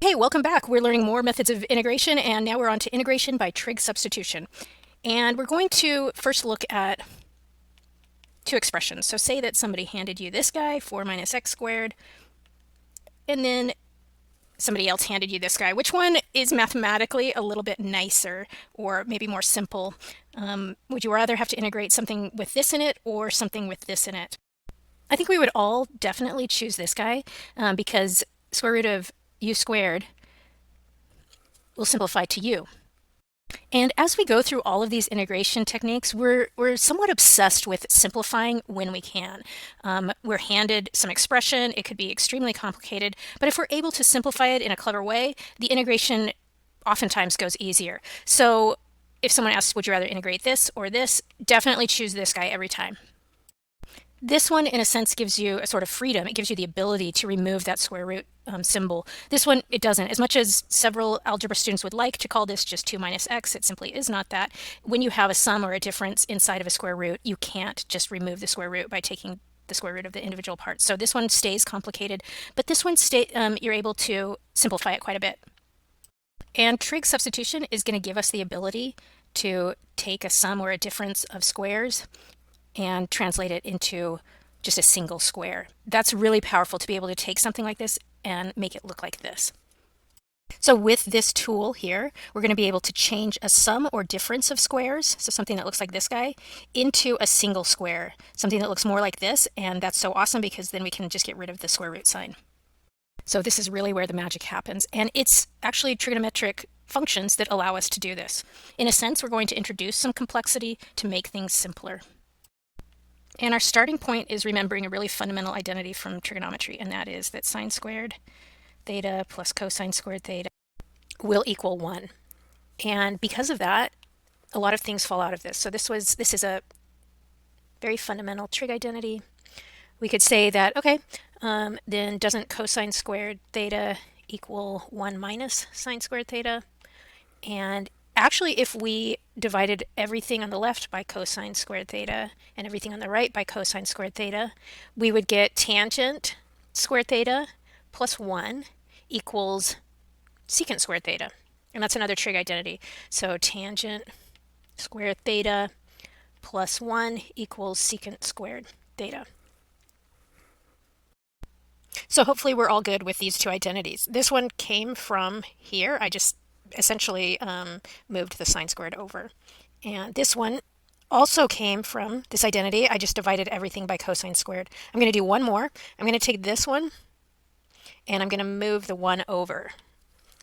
Hey, welcome back. We're learning more methods of integration, and now we're on to integration by trig substitution. And we're going to first look at two expressions. So say that somebody handed you this guy, 4 minus x squared, and then somebody else handed you this guy. Which one is mathematically a little bit nicer or maybe more simple? Would you rather have to integrate something with this in it or something with this in it? I think we would all definitely choose this guy because square root of u squared will simplify to u. And as we go through all of these integration techniques, we're somewhat obsessed with simplifying when we can. We're handed some expression, it could be extremely complicated, but if we're able to simplify it in a clever way, the integration oftentimes goes easier. So if someone asks, would you rather integrate this or this, definitely choose this guy every time. This one, in a sense, gives you a sort of freedom. It gives you the ability to remove that square root symbol. This one, it doesn't. As much as several algebra students would like to call this just 2 minus x, it simply is not that. When you have a sum or a difference inside of a square root, you can't just remove the square root by taking the square root of the individual parts. So this one stays complicated, but this one you're able to simplify it quite a bit. And trig substitution is going to give us the ability to take a sum or a difference of squares and translate it into just a single square. That's really powerful to be able to take something like this and make it look like this. So with this tool here, we're going to be able to change a sum or difference of squares, so something that looks like this guy, into a single square, something that looks more like this, and that's so awesome because then we can just get rid of the square root sign. So this is really where the magic happens, and it's actually trigonometric functions that allow us to do this. In a sense, we're going to introduce some complexity to make things simpler. And our starting point is remembering a really fundamental identity from trigonometry, and that is that sine squared theta plus cosine squared theta will equal 1. And because of that, a lot of things fall out of this. So this is a very fundamental trig identity. We could say that, okay, then doesn't cosine squared theta equal 1 minus sine squared theta? And actually, if we divided everything on the left by cosine squared theta and everything on the right by cosine squared theta, we would get tangent squared theta plus 1 equals secant squared theta. And that's another trig identity. So tangent squared theta plus 1 equals secant squared theta. So hopefully we're all good with these two identities. This one came from here. I just essentially moved the sine squared over. And this one also came from this identity. I just divided everything by cosine squared. I'm going to do one more. I'm going to take this one and I'm going to move the 1 over.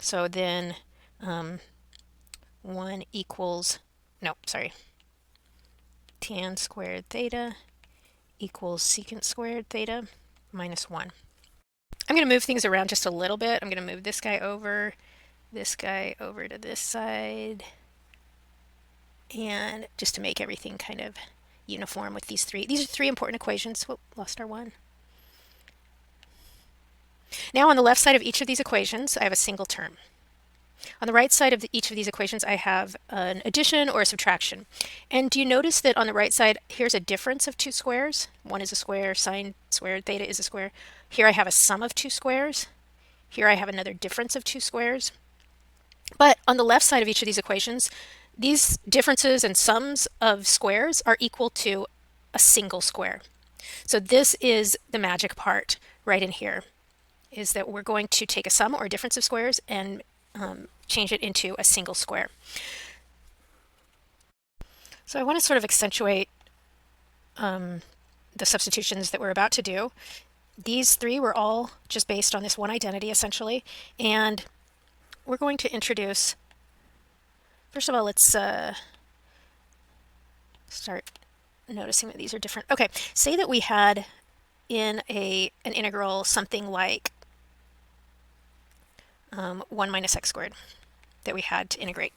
So then 1 equals, no, sorry, tan squared theta equals secant squared theta minus 1. I'm going to move things around just a little bit. I'm going to move this guy over to this side, and just to make everything kind of uniform with these three. These are three important equations. Whoop, lost our 1. Now on the left side of each of these equations, I have a single term. On the right side of each of these equations, I have an addition or a subtraction. And do you notice that on the right side, here's a difference of two squares? 1 is a square, sine squared theta is a square. Here I have a sum of two squares. Here I have another difference of two squares. But on the left side of each of these equations, these differences and sums of squares are equal to a single square. So this is the magic part right in here, is that we're going to take a sum or a difference of squares and change it into a single square. So I want to sort of accentuate the substitutions that we're about to do. These three were all just based on this one identity, essentially, and we're going to introduce, first of all, let's start noticing that these are different. Okay, say that we had in an integral something like 1 minus x squared that we had to integrate.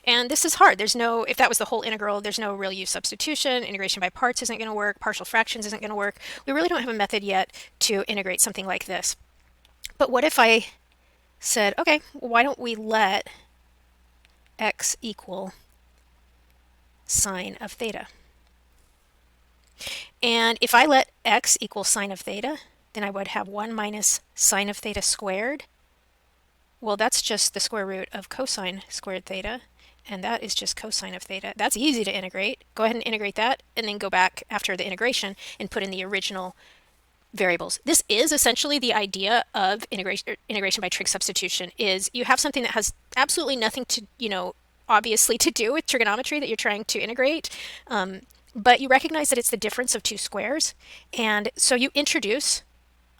And this is hard. There's no, if that was the whole integral, there's no real use substitution. Integration by parts isn't going to work. Partial fractions isn't going to work. We really don't have a method yet to integrate something like this. But what if I said, okay, well, why don't we let x equal sine of theta? And if I let x equal sine of theta, then I would have 1 minus sine of theta squared, Well, that's just the square root of cosine squared theta, and that is just cosine of theta. That's easy to integrate. Go ahead and integrate that, and then go back after the integration and put in the original variables. This is essentially the idea of integration by trig substitution. Is you have something that has absolutely nothing to, obviously to do with trigonometry that you're trying to integrate, but you recognize that it's the difference of two squares, and so you introduce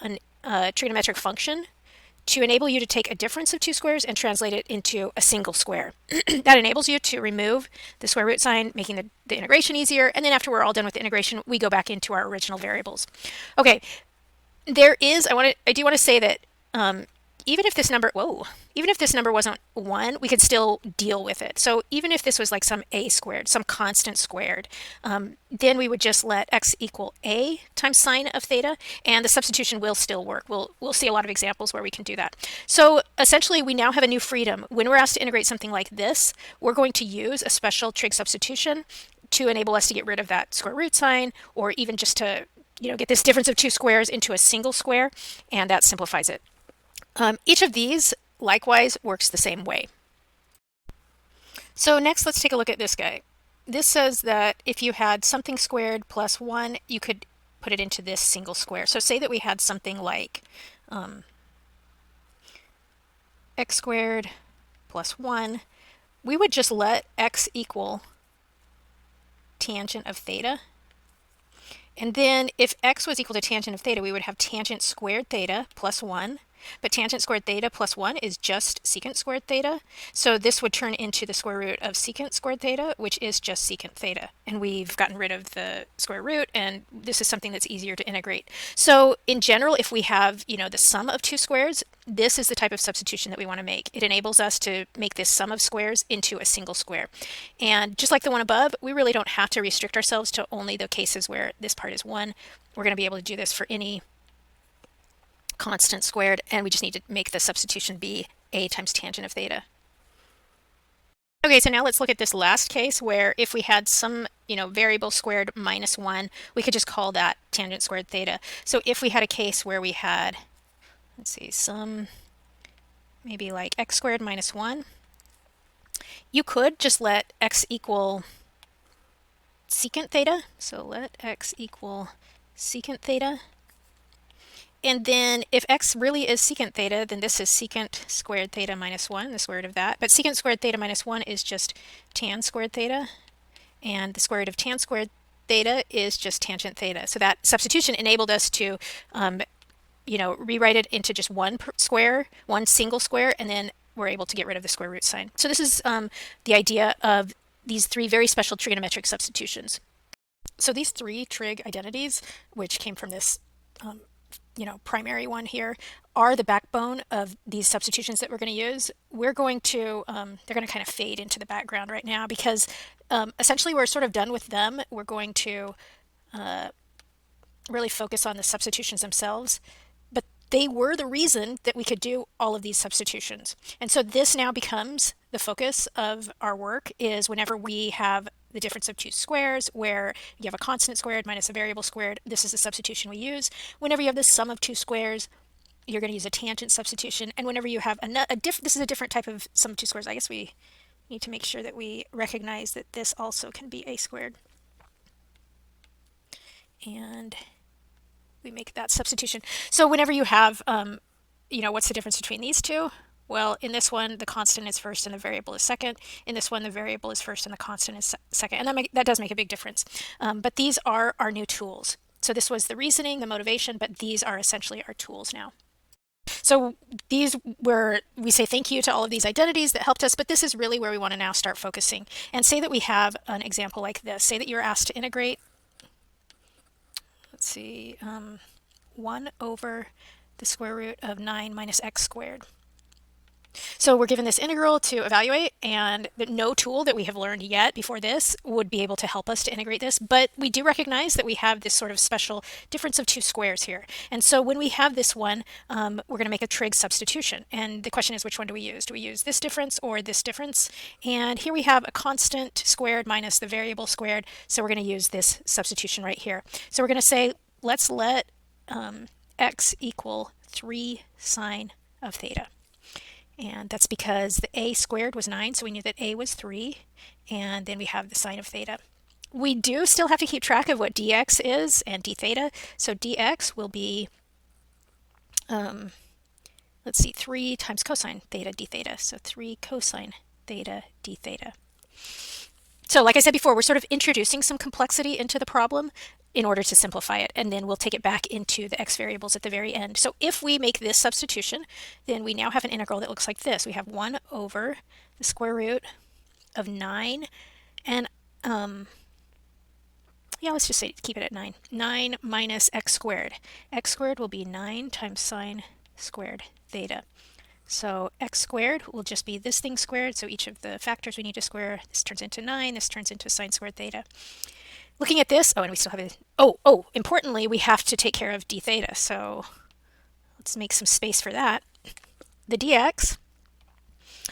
a trigonometric function to enable you to take a difference of two squares and translate it into a single square. That enables you to remove the square root sign, making the integration easier, and then after we're all done with the integration, we go back into our original variables. Okay, I do want to say that even if this number wasn't 1, we could still deal with it. So even if this was like some a squared, some constant squared, then we would just let x equal a times sine of theta, and the substitution will still work. We'll see a lot of examples where we can do that. So essentially, we now have a new freedom. When we're asked to integrate something like this, we're going to use a special trig substitution to enable us to get rid of that square root sign, or even just to get this difference of two squares into a single square, and that simplifies it. Each of these likewise works the same way. So next, let's take a look at this guy. This says that if you had something squared plus 1, you could put it into this single square. So say that we had something like x squared plus 1. We would just let x equal tangent of theta. And then if x was equal to tangent of theta, we would have tangent squared theta plus 1. But tangent squared theta plus 1 is just secant squared theta. So this would turn into the square root of secant squared theta, which is just secant theta. And we've gotten rid of the square root, and this is something that's easier to integrate. So in general, if we have, the sum of two squares, this is the type of substitution that we want to make. It enables us to make this sum of squares into a single square. And just like the one above, we really don't have to restrict ourselves to only the cases where this part is 1. We're going to be able to do this for any constant squared, and we just need to make the substitution be a times tangent of theta. Okay, so now let's look at this last case where if we had some, variable squared minus 1, we could just call that tangent squared theta. So if we had a case where we had, let's see, some maybe like x squared minus 1, you could just let x equal secant theta. So let x equal secant theta. And then if x really is secant theta, then this is secant squared theta minus 1, the square root of that. But secant squared theta minus 1 is just tan squared theta. And the square root of tan squared theta is just tangent theta. So that substitution enabled us to, rewrite it into just one single square, and then we're able to get rid of the square root sign. So this is the idea of these three very special trigonometric substitutions. So these three trig identities, which came from this primary one here, are the backbone of these substitutions that we're going to use. We're going to, they're going to kind of fade into the background right now because essentially we're sort of done with them. We're going to really focus on the substitutions themselves, but they were the reason that we could do all of these substitutions. And so this now becomes the focus of our work, is whenever we have the difference of two squares where you have a constant squared minus a variable squared, this is the substitution we use. Whenever you have the sum of two squares, you're going to use a tangent substitution. And whenever you have this is a different type of sum of two squares. I guess we need to make sure that we recognize that this also can be a squared. And we make that substitution. So whenever you have, what's the difference between these two? Well, in this one, the constant is first and the variable is second. In this one, the variable is first and the constant is second. And that does make a big difference. But these are our new tools. So this was the reasoning, the motivation, but these are essentially our tools now. So we say thank you to all of these identities that helped us, but this is really where we want to now start focusing. And say that we have an example like this. Say that you're asked to integrate, let's see, 1 over the square root of 9 minus x squared. So we're given this integral to evaluate, and no tool that we have learned yet before this would be able to help us to integrate this, but we do recognize that we have this sort of special difference of two squares here. And so when we have this one, we're going to make a trig substitution. And the question is, which one do we use? Do we use this difference or this difference? And here we have a constant squared minus the variable squared, so we're going to use this substitution right here. So we're going to say, let's let x equal 3 sine of theta. And that's because the a squared was 9, so we knew that a was 3. And then we have the sine of theta. We do still have to keep track of what dx is and d theta. So dx will be, let's see, 3 times cosine theta d theta. So 3 cosine theta d theta. So like I said before, we're sort of introducing some complexity into the problem in order to simplify it, and then we'll take it back into the x variables at the very end. So if we make this substitution, then we now have an integral that looks like this. We have 1 over the square root of 9, and yeah, let's just say keep it at 9. 9 minus x squared. X squared will be 9 times sine squared theta. So x squared will just be this thing squared, so each of the factors we need to square, this turns into 9, this turns into sine squared theta. Looking at this, and we still have importantly, we have to take care of d theta, so let's make some space for that. The dx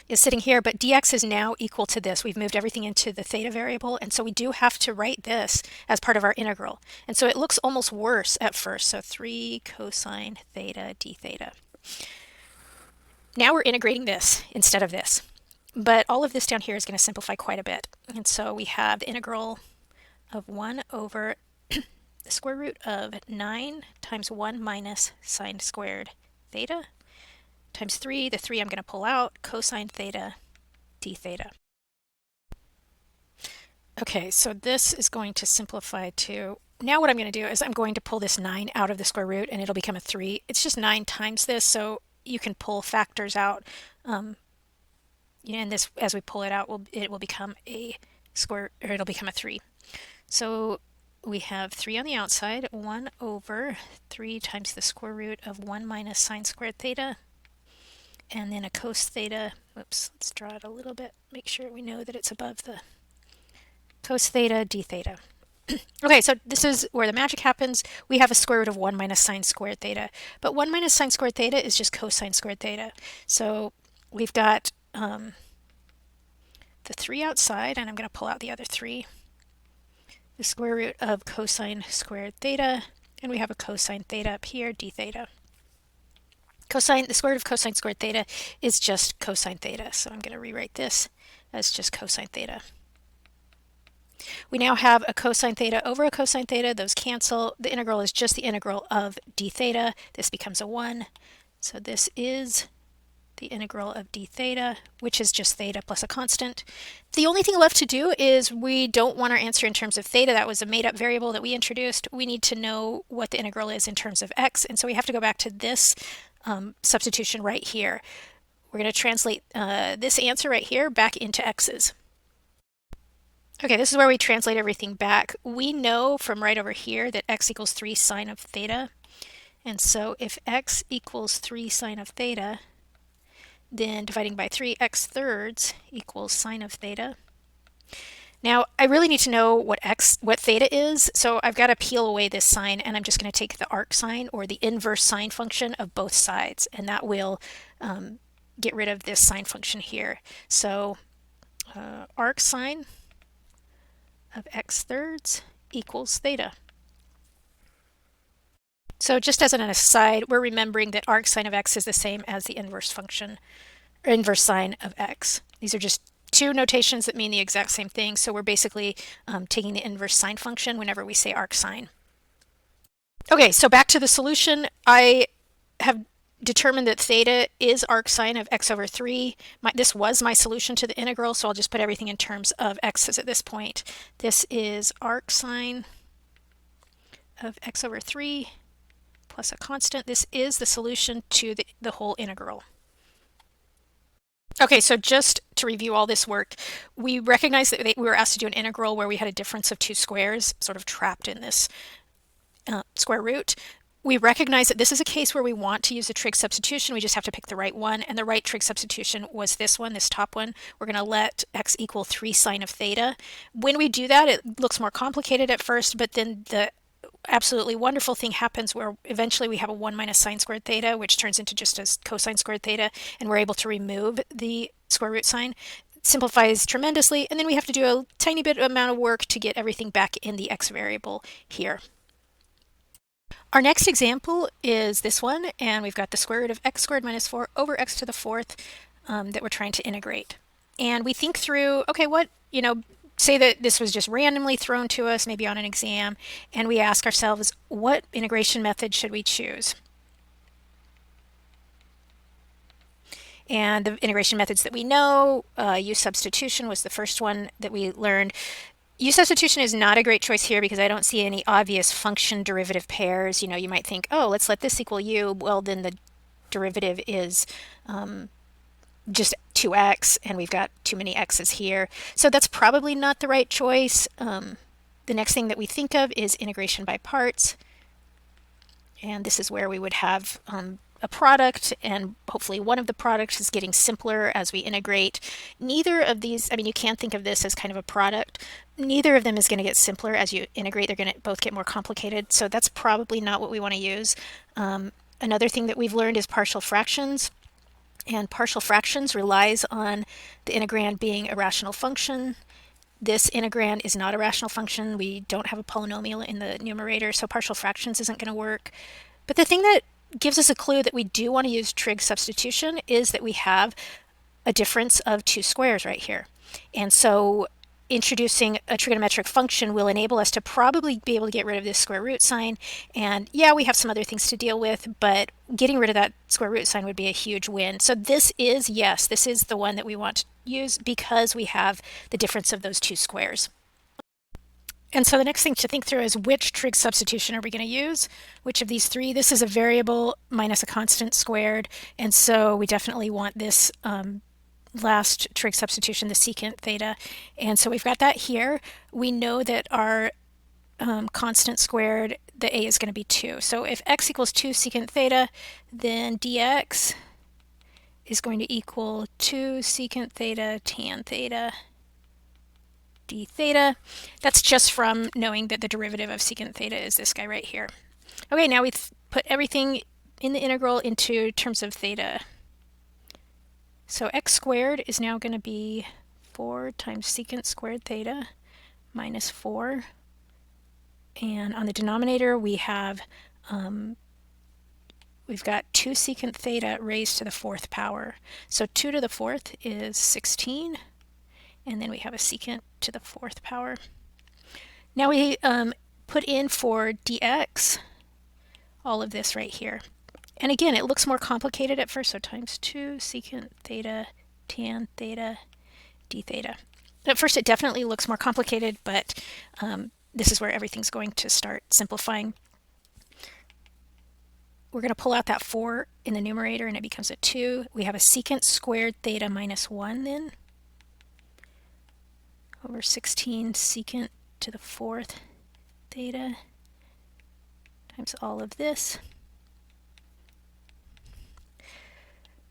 is sitting here, but dx is now equal to this. We've moved everything into the theta variable, and so we do have to write this as part of our integral. And so it looks almost worse at first, so 3 cosine theta d theta. Now we're integrating this instead of this. But all of this down here is going to simplify quite a bit. And so we have the integral of 1 over the square root of 9 times 1 minus sine squared theta times 3. The 3 I'm going to pull out, cosine theta d theta. Okay, so this is going to simplify to, now what I'm going to do is I'm going to pull this 9 out of the square root and it'll become a 3. It's just 9 times this, so you can pull factors out. And this, as we pull it out, it will become a square, or it'll become a 3. So we have 3 on the outside, 1 over 3 times the square root of 1 minus sine squared theta, and then a cos theta. Whoops, let's draw it a little bit, make sure we know that it's above the cos theta d theta. Okay, so this is where the magic happens. We have a square root of 1 minus sine squared theta, but 1 minus sine squared theta is just cosine squared theta. So we've got the 3 outside, and I'm going to pull out the other 3. The square root of cosine squared theta, and we have a cosine theta up here, d theta. Cosine, the square root of cosine squared theta is just cosine theta, so I'm going to rewrite this as just cosine theta. We now have a cosine theta over a cosine theta. Those cancel. The integral is just the integral of d theta. This becomes a 1. So this is the integral of d theta, which is just theta plus a constant. The only thing left to do is we don't want our answer in terms of theta. That was a made-up variable that we introduced. We need to know what the integral is in terms of x, and so we have to go back to this substitution right here. We're going to translate this answer right here back into x's. Okay, this is where we translate everything back. We know from right over here that x equals 3 sine of theta. And so if x equals 3 sine of theta, then dividing by 3, x thirds equals sine of theta. Now, I really need to know what theta is, so I've got to peel away this sign, and I'm just going to take the arc sine, or the inverse sine function of both sides, and that will get rid of this sine function here. So arc sine of x thirds equals theta. So just as an aside, we're remembering that arc sine of x is the same as the inverse function, or inverse sine of x. These are just two notations that mean the exact same thing, so we're basically taking the inverse sine function whenever we say arc sine. Okay, so back to the solution. I have determined that theta is arc sine of x over 3. This was my solution to the integral, so I'll just put everything in terms of x's at this point. This is arc sine of x over 3 plus a constant. This is the solution to the whole integral. Okay, so just to review all this work, we recognized that we were asked to do an integral where we had a difference of 2 squares sort of trapped in this square root. We recognize that this is a case where we want to use a trig substitution. We just have to pick the right one, and the right trig substitution was this one, this top one. We're going to let x equal 3 sine of theta. When we do that, it looks more complicated at first, but then the absolutely wonderful thing happens where eventually we have a 1 minus sine squared theta, which turns into just a cosine squared theta, and we're able to remove the square root sign. It simplifies tremendously, and then we have to do a tiny bit amount of work to get everything back in the x variable here. Our next example is this one, and we've got the square root of x squared minus 4 over x to the 4th. that we're trying to integrate. And we think through, okay, what, say that this was just randomly thrown to us, maybe on an exam, and we ask ourselves, what integration method should we choose? And the integration methods that we know, use substitution was the first one that we learned. Use substitution is not a great choice here because I don't see any obvious function derivative pairs. You might think, oh, let's let this equal u. Well, then the derivative is just 2x, and we've got too many x's here. So that's probably not the right choice. The next thing that we think of is integration by parts. And this is where we would have a product, and hopefully one of the products is getting simpler as we integrate. Neither of these, you can think of this as kind of a product. Neither of them is going to get simpler as you integrate. They're going to both get more complicated. So that's probably not what we want to use. Another thing that we've learned is partial fractions. And partial fractions relies on the integrand being a rational function. This integrand is not a rational function. We don't have a polynomial in the numerator, so partial fractions isn't going to work. But the thing that gives us a clue that we do want to use trig substitution is that we have a difference of two squares right here. And so introducing a trigonometric function will enable us to probably be able to get rid of this square root sign. And yeah, we have some other things to deal with, but getting rid of that square root sign would be a huge win. So this is, yes, this is the one that we want to use because we have the difference of those two squares. And so the next thing to think through is which trig substitution are we going to use? Which of these three? This is a variable minus a constant squared, and so we definitely want this last trig substitution, the secant theta. And so we've got that here. We know that our constant squared, the a is going to be 2. So if x equals 2 secant theta, then dx is going to equal 2 secant theta tan theta d theta. That's just from knowing that the derivative of secant theta is this guy right here. Okay, now we've put everything in the integral into terms of theta. So x squared is now going to be 4 times secant squared theta minus 4. And on the denominator, we have we've got 2 secant theta raised to the 4th power. So 2 to the 4th is 16. And then we have a secant to the 4th power. Now we put in for dx all of this right here. And again, it looks more complicated at first, so times 2 secant theta tan theta d theta. At first it definitely looks more complicated, but this is where everything's going to start simplifying. We're going to pull out that 4 in the numerator and it becomes a 2. We have a secant squared theta minus 1 then, over 16 secant to the 4th theta times all of this.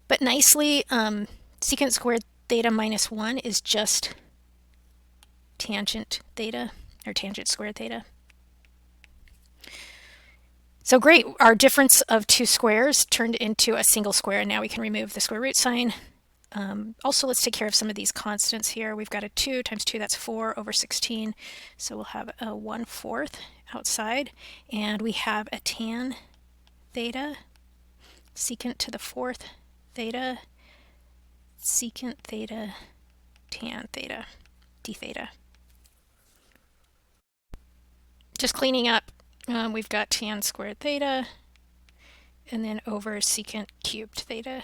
But nicely, secant squared theta minus 1 is just tangent theta, or tangent squared theta. So great, our difference of two squares turned into a single square, and now we can remove the square root sign. Also, let's take care of some of these constants here. We've got a 2 times 2, that's 4 over 16. So we'll have a 1/4 outside. And we have a tan theta, secant to the 4th theta, secant theta, tan theta, d theta. Just cleaning up, we've got tan squared theta, and then over secant cubed theta.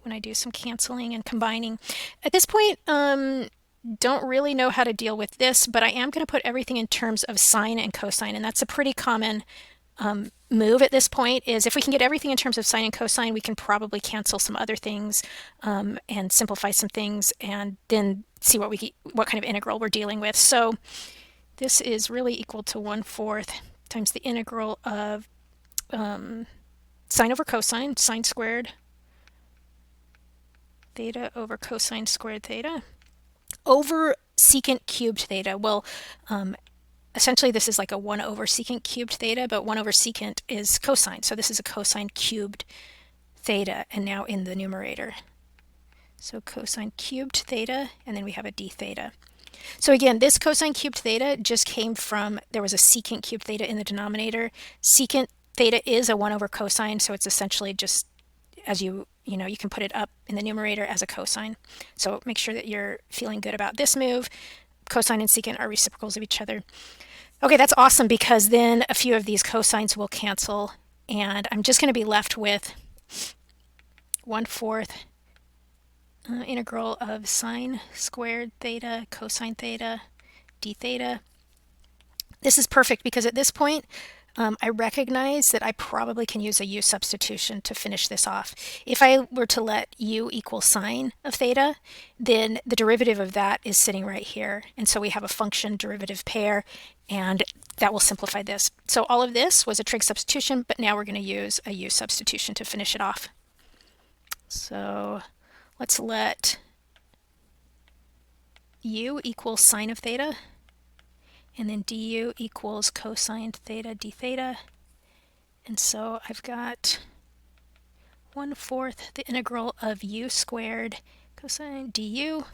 When I do some canceling and combining. At this point, don't really know how to deal with this, but I am going to put everything in terms of sine and cosine, and that's a pretty common move at this point. Is if we can get everything in terms of sine and cosine, we can probably cancel some other things and simplify some things, and then see what kind of integral we're dealing with. So this is really equal to 1/4 times the integral of sine over cosine, sine squared theta over cosine squared theta over secant cubed theta. Well, essentially this is like a 1 over secant cubed theta, but 1 over secant is cosine. So this is a cosine cubed theta, and now in the numerator. So cosine cubed theta, and then we have a d theta. So again, this cosine cubed theta just came from, there was a secant cubed theta in the denominator. Secant theta is a 1 over cosine, so it's essentially just, as you you know, you can put it up in the numerator as a cosine. So make sure that you're feeling good about this move. Cosine and secant are reciprocals of each other. Okay, that's awesome, because then a few of these cosines will cancel, and I'm just going to be left with 1/4 integral of sine squared theta cosine theta d theta. This is perfect because at this point I recognize that I probably can use a u substitution to finish this off. If I were to let u equal sine of theta, then the derivative of that is sitting right here. And so we have a function derivative pair, and that will simplify this. So all of this was a trig substitution, but now we're going to use a u substitution to finish it off. So let's let u equal sine of theta, and then du equals cosine theta d theta. And so I've got 1/4 the integral of u squared cosine du.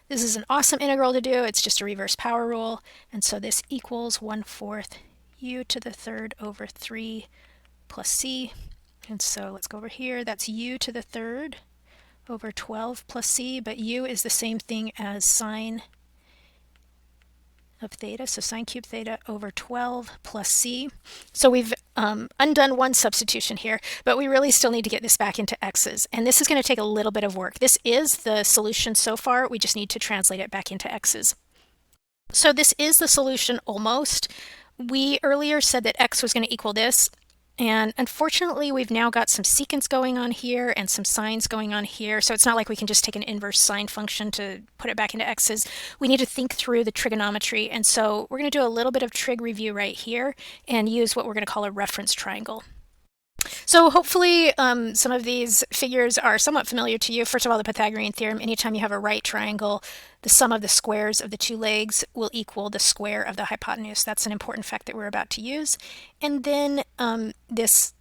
This is an awesome integral to do. It's just a reverse power rule. And so this equals 1/4 u to the third over 3 plus c. And so let's go over here. That's u to the third over 12 plus c, but u is the same thing as sine of theta, so sine cubed theta over 12 plus c. So we've undone one substitution here, but we really still need to get this back into x's, and this is going to take a little bit of work. This is the solution so far. We just need to translate it back into x's. So this is the solution almost. We earlier said that x was going to equal this, and unfortunately we've now got some secants going on here and some sines going on here, so it's not like we can just take an inverse sine function to put it back into x's. We need to think through the trigonometry, and so we're going to do a little bit of trig review right here and use what we're going to call a reference triangle. So hopefully some of these figures are somewhat familiar to you. First of all, the Pythagorean theorem: anytime you have a right triangle, the sum of the squares of the two legs will equal the square of the hypotenuse. That's an important fact that we're about to use. And then this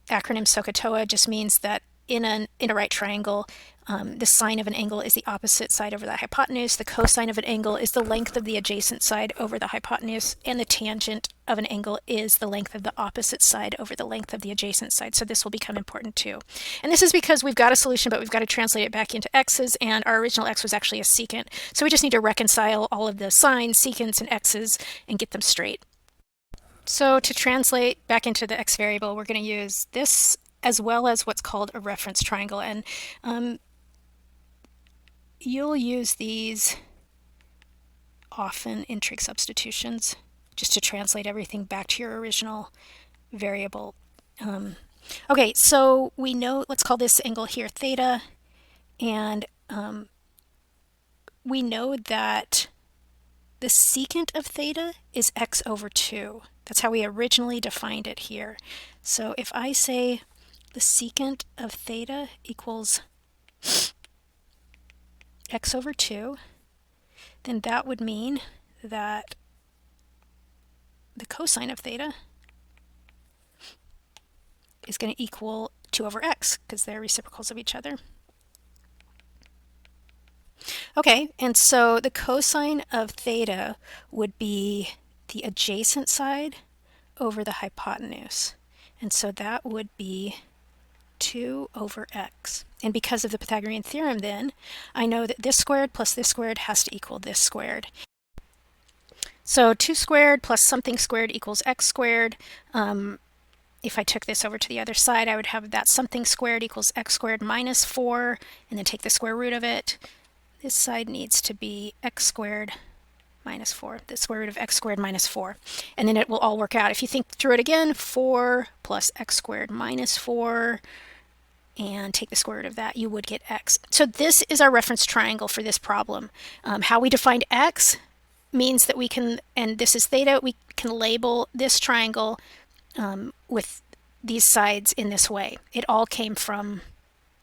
acronym SOHCAHTOA just means that in a right triangle, the sine of an angle is the opposite side over the hypotenuse, the cosine of an angle is the length of the adjacent side over the hypotenuse, and the tangent of an angle is the length of the opposite side over the length of the adjacent side. So this will become important too. And this is because we've got a solution, but we've got to translate it back into x's, and our original x was actually a secant. So we just need to reconcile all of the sines, secants, and x's and get them straight. So to translate back into the x variable, we're going to use this as well as what's called a reference triangle. And you'll use these often in trig substitutions just to translate everything back to your original variable. Okay, so we know, let's call this angle here theta, and we know that the secant of theta is x over 2. That's how we originally defined it here. So if I say the secant of theta equals x over 2, then that would mean that the cosine of theta is going to equal 2 over x, because they're reciprocals of each other. Okay, and so the cosine of theta would be the adjacent side over the hypotenuse. And so that would be 2 over x. And because of the Pythagorean theorem then, I know that this squared plus this squared has to equal this squared. So 2 squared plus something squared equals x squared. If I took this over to the other side, I would have that something squared equals x squared minus 4, and then take the square root of it. This side needs to be x squared minus 4, the square root of x squared minus 4. And then it will all work out. If you think through it again, 4 plus x squared minus 4, and take the square root of that, you would get x. So this is our reference triangle for this problem. How we defined x means that we can, and this is theta, we can label this triangle with these sides in this way. It all came from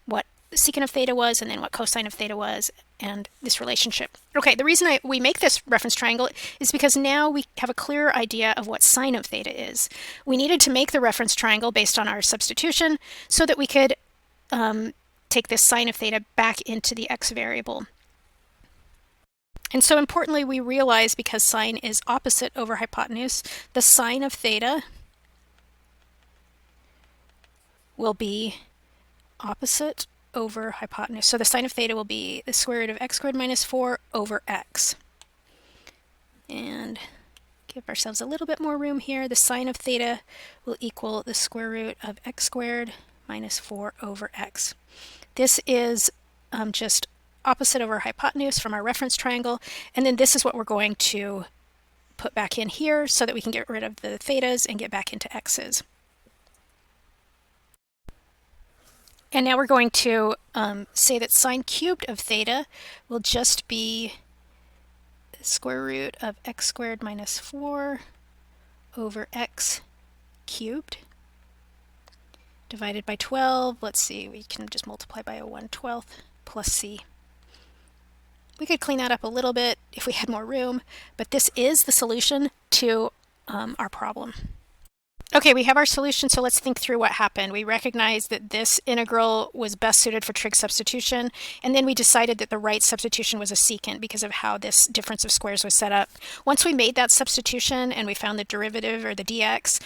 what secant of theta was, and then what cosine of theta was, and this relationship. Okay, the reason we make this reference triangle is because now we have a clearer idea of what sine of theta is. We needed to make the reference triangle based on our substitution so that we could take this sine of theta back into the x variable. And so importantly, we realize because sine is opposite over hypotenuse, the sine of theta will be opposite over hypotenuse. So the sine of theta will be the square root of x squared minus 4 over x. And give ourselves a little bit more room here. The sine of theta will equal the square root of x squared minus 4 over x. This is just opposite over hypotenuse from our reference triangle. And then this is what we're going to put back in here so that we can get rid of the thetas and get back into x's. And now we're going to say that sine cubed of theta will just be the square root of x squared minus 4 over x cubed divided by 12. Let's see, we can just multiply by a 1/12 plus c. We could clean that up a little bit if we had more room, but this is the solution to our problem. Okay, we have our solution, so let's think through what happened. We recognized that this integral was best suited for trig substitution, and then we decided that the right substitution was a secant because of how this difference of squares was set up. Once we made that substitution and we found the derivative, or the dx,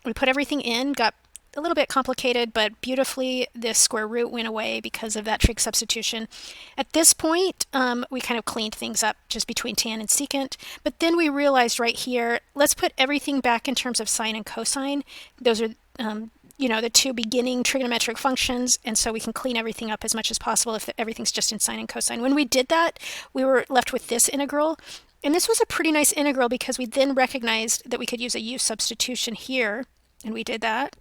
we put everything in, got a little bit complicated, but beautifully this square root went away because of that trig substitution. At this point, we kind of cleaned things up just between tan and secant, but then we realized right here, let's put everything back in terms of sine and cosine. Those are the two beginning trigonometric functions, and so we can clean everything up as much as possible if everything's just in sine and cosine. When we did that, we were left with this integral, and this was a pretty nice integral because we then recognized that we could use a u substitution here, and we did that.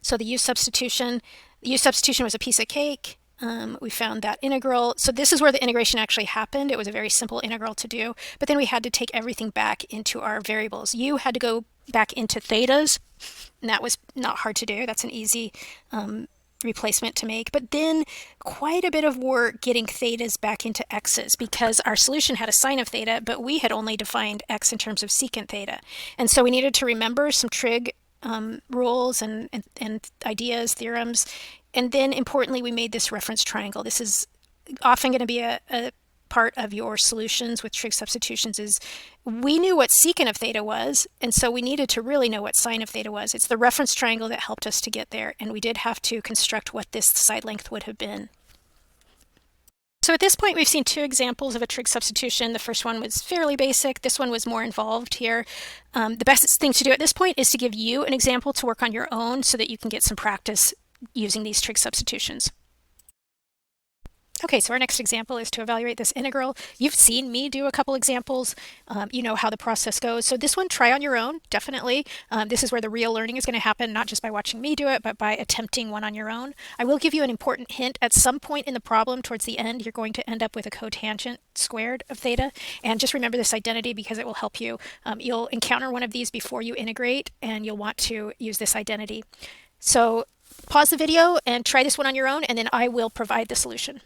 So the u substitution was a piece of cake. We found that integral. So this is where the integration actually happened. It was a very simple integral to do, but then we had to take everything back into our variables. U had to go back into thetas, and that was not hard to do. That's an easy replacement to make, but then quite a bit of work getting thetas back into x's because our solution had a sine of theta, but we had only defined x in terms of secant theta. And so we needed to remember some trig rules and ideas, theorems, and then importantly we made this reference triangle. This is often going to be a part of your solutions with trig substitutions. Is we knew what secant of theta was, and so we needed to really know what sine of theta was. It's the reference triangle that helped us to get there, and we did have to construct what this side length would have been. So at this point, we've seen two examples of a trig substitution. The first one was fairly basic. This one was more involved here. The best thing to do at this point is to give you an example to work on your own so that you can get some practice using these trig substitutions. Okay, so our next example is to evaluate this integral. You've seen me do a couple examples. You know how the process goes. So this one, try on your own, definitely. This is where the real learning is going to happen, not just by watching me do it, but by attempting one on your own. I will give you an important hint. At some point in the problem, towards the end, you're going to end up with a cotangent squared of theta. And just remember this identity because it will help you. You'll encounter one of these before you integrate, and you'll want to use this identity. So pause the video and try this one on your own, and then I will provide the solution.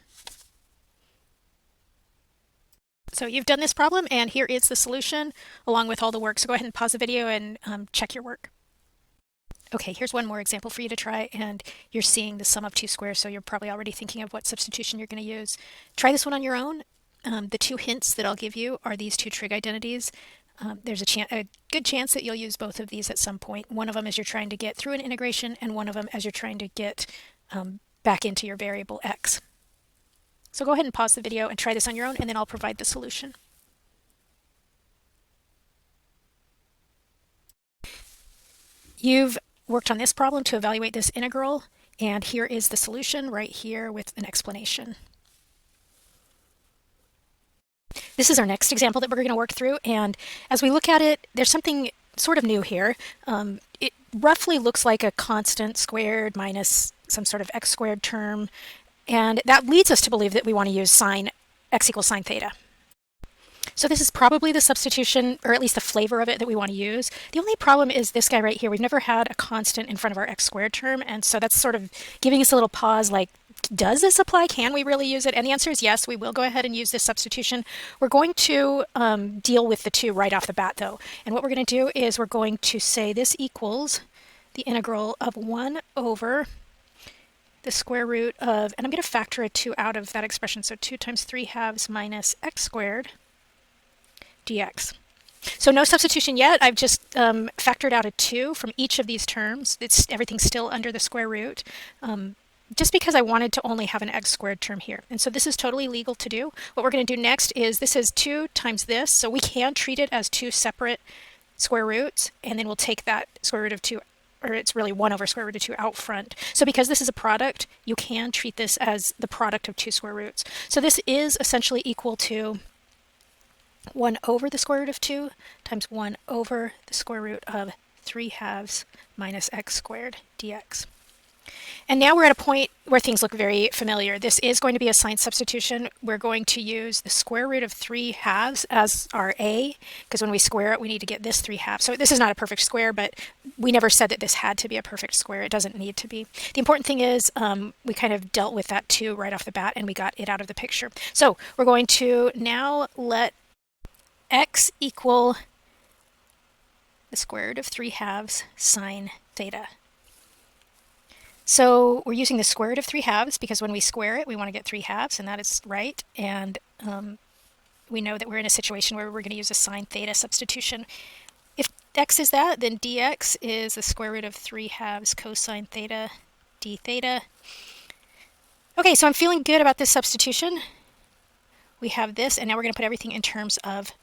So you've done this problem, and here is the solution along with all the work. So go ahead and pause the video and check your work. Okay, here's one more example for you to try, and you're seeing the sum of two squares, so you're probably already thinking of what substitution you're going to use. Try this one on your own. The two hints that I'll give you are these two trig identities. There's a good chance that you'll use both of these at some point. One of them as you're trying to get through an integration, and one of them as you're trying to get back into your variable x. So go ahead and pause the video and try this on your own, and then I'll provide the solution. You've worked on this problem to evaluate this integral, and here is the solution right here with an explanation. This is our next example that we're going to work through, and as we look at it, there's something sort of new here. It roughly looks like a constant squared minus some sort of x squared term, and that leads us to believe that we want to use sine x equals sine theta. So this is probably the substitution, or at least the flavor of it, that we want to use. The only problem is this guy right here. We've never had a constant in front of our x squared term, and so that's sort of giving us a little pause, like, does this apply? Can we really use it? And the answer is yes, we will go ahead and use this substitution. We're going to deal with the two right off the bat, though. And what we're going to do is we're going to say this equals the integral of 1 over the square root of, and I'm going to factor a 2 out of that expression, so 2 times 3 halves minus x squared dx. So no substitution yet. I've just factored out a 2 from each of these terms. Everything's still under the square root. just because I wanted to only have an x squared term here. And so this is totally legal to do. What we're going to do next is this is 2 times this, so we can treat it as 2 separate square roots, and then we'll take that square root of 2, or it's really 1 over square root of 2 out front. So because this is a product, you can treat this as the product of 2 square roots. So this is essentially equal to 1 over the square root of 2 times 1 over the square root of 3/2 minus x squared dx. And now we're at a point where things look very familiar. This is going to be a sign substitution. We're going to use the square root of 3/2 as our a, because when we square it, we need to get this 3/2. So this is not a perfect square, but we never said that this had to be a perfect square. It doesn't need to be. The important thing is we kind of dealt with that 2 right off the bat, and we got it out of the picture. So we're going to now let x equal the square root of 3/2 sine theta. So we're using the square root of 3/2 because when we square it, we want to get 3/2, and that is right. And we know that we're in a situation where we're going to use a sine theta substitution. If x is that, then dx is the square root of 3/2 cosine theta d theta. Okay, so I'm feeling good about this substitution. We have this, and now we're going to put everything in terms of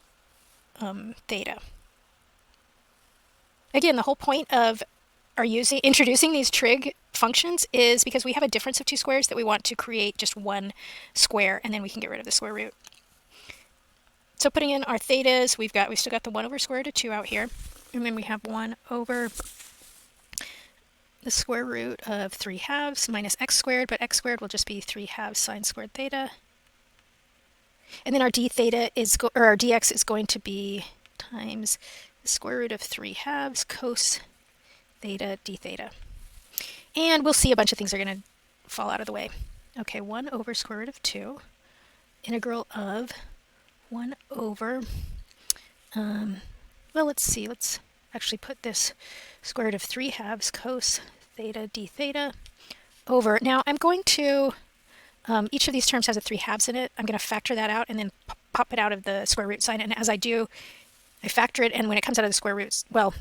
theta. Again, the whole point of introducing these trig functions is because we have a difference of 2 squares that we want to create just one square, and then we can get rid of the square root. So putting in our thetas, we've still got the 1 over square root of 2 out here, and then we have 1 over the square root of 3/2 minus x squared, but x squared will just be 3/2 sine squared theta. And then our d theta or our dx is going to be times the square root of 3/2 cos theta d theta. And we'll see a bunch of things are going to fall out of the way. Okay, 1 over square root of 2, integral of 1 over, well, let's see, let's actually put this square root of 3/2 cos theta d theta over. Now I'm going to, each of these terms has a 3/2 in it. I'm going to factor that out and then pop it out of the square root sign. And as I do, I factor it, and when it comes out of the square roots, well,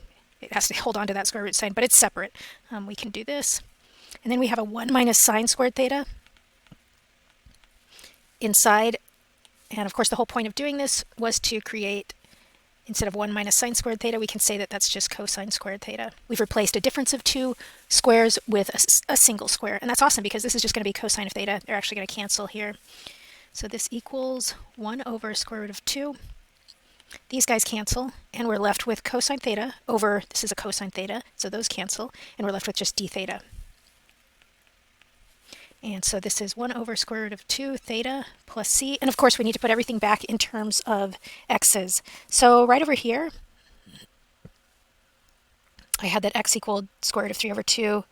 it has to hold on to that square root sign, but it's separate. We can do this. And then we have a 1 minus sine squared theta inside. And of course, the whole point of doing this was to create, instead of 1 minus sine squared theta, we can say that that's just cosine squared theta. We've replaced a difference of 2 squares with a single square. And that's awesome because this is just going to be cosine of theta. They're actually going to cancel here. So this equals 1 over square root of 2. These guys cancel, and we're left with cosine theta over, this is a cosine theta, so those cancel, and we're left with just d theta. And so this is 1 over square root of 2 theta plus c. And of course, we need to put everything back in terms of x's. So right over here, I had that x equaled square root of 3 over 2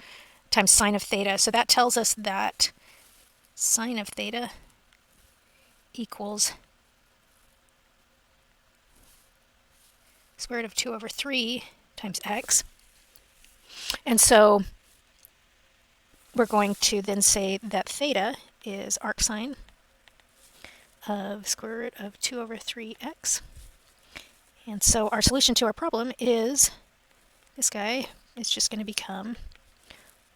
times sine of theta. So that tells us that sine of theta equals square root of 2 over 3 times x. And so we're going to then say that theta is arcsine of square root of 2 over 3x. And so our solution to our problem is this guy is just going to become